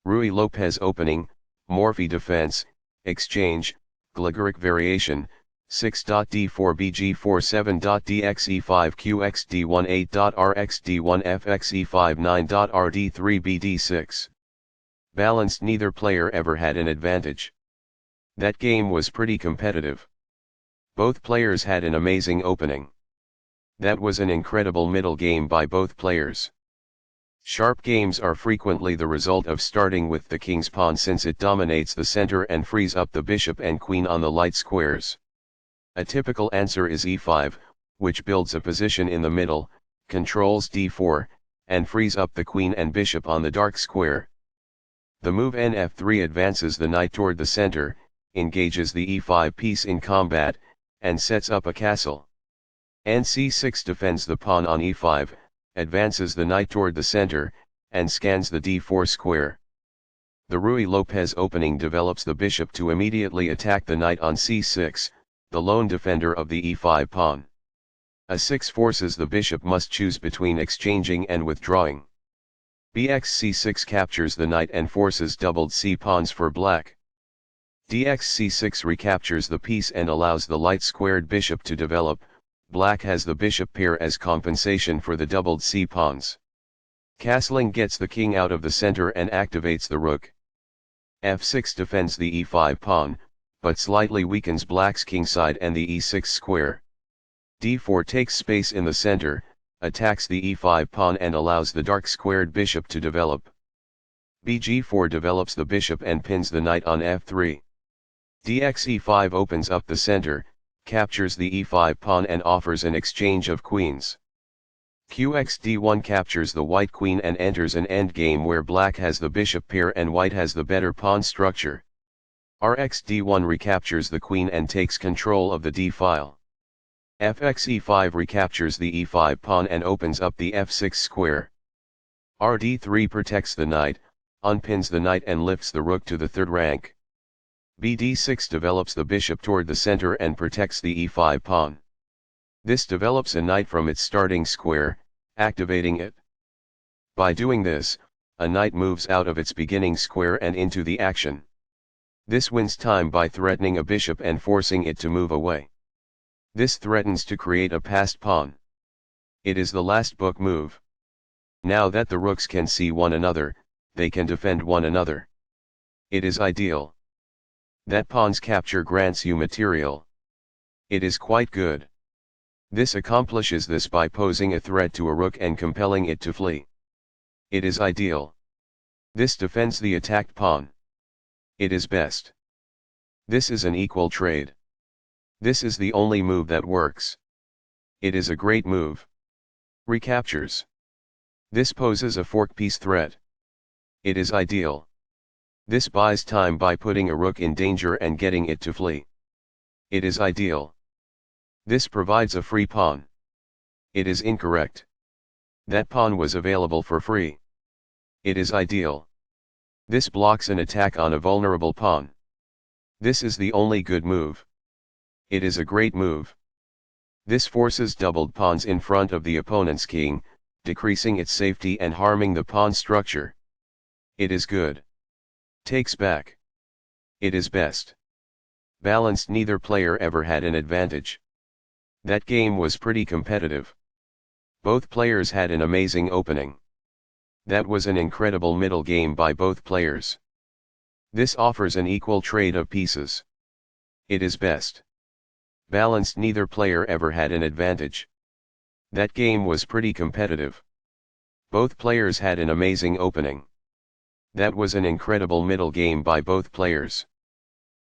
Ruy Lopez opening, Morphy defense, exchange, Gligori variation, 6.d4 bg4 7.dxe5 qxd1 8.rxd1 fxe5 9.rd3 bd6. Balanced, neither player ever had an advantage. That game was pretty competitive. Both players had an amazing opening. That was an incredible middle game by both players. Sharp games are frequently the result of starting with the king's pawn, since it dominates the center and frees up the bishop and queen on the light squares. A typical answer is e5, which builds a position in the middle, controls d4, and frees up the queen and bishop on the dark square. The move nf3 advances the knight toward the center, engages the e5 piece in combat, and sets up a castle. nc6 defends the pawn on e5, advances the knight toward the center, and scans the d4 square. The Ruy Lopez opening develops the bishop to immediately attack the knight on c6, the lone defender of the e5 pawn. a6 forces the bishop must choose between exchanging and withdrawing. bxc6 captures the knight and forces doubled c-pawns for black. dxc6 recaptures the piece and allows the light-squared bishop to develop. Black has the bishop pair as compensation for the doubled c-pawns. Castling gets the king out of the center and activates the rook. f6 defends the e5 pawn, but slightly weakens black's kingside and the e6 square. d4 takes space in the center, attacks the e5 pawn and allows the dark-squared bishop to develop. bg4 develops the bishop and pins the knight on f3. dxe5 opens up the center, captures the e5 pawn and offers an exchange of queens. qxd1 captures the white queen and enters an endgame where black has the bishop pair and white has the better pawn structure. rxd1 recaptures the queen and takes control of the d-file. fxe5 recaptures the e5 pawn and opens up the f6 square. rd3 protects the knight, unpins the knight and lifts the rook to the third rank. bd6 develops the bishop toward the center and protects the e5 pawn. This develops a knight from its starting square, activating it. By doing this, a knight moves out of its beginning square and into the action. This wins time by threatening a bishop and forcing it to move away. This threatens to create a passed pawn. It is the last book move. Now that the rooks can see one another, they can defend one another. It is ideal. That pawn's capture grants you material. It is quite good. This accomplishes this by posing a threat to a rook and compelling it to flee. It is ideal. This defends the attacked pawn. It is best. This is an equal trade. This is the only move that works. It is a great move. Recaptures. This poses a fork piece threat. It is ideal. This buys time by putting a rook in danger and getting it to flee. It is ideal. This provides a free pawn. It is incorrect. That pawn was available for free. It is ideal. This blocks an attack on a vulnerable pawn. This is the only good move. It is a great move. This forces doubled pawns in front of the opponent's king, decreasing its safety and harming the pawn structure. It is good. Takes back. It is best. Balanced, neither player ever had an advantage. That game was pretty competitive. Both players had an amazing opening. That was an incredible middle game by both players. This offers an equal trade of pieces. It is best. Balanced, neither player ever had an advantage. That game was pretty competitive. Both players had an amazing opening. That was an incredible middle game by both players.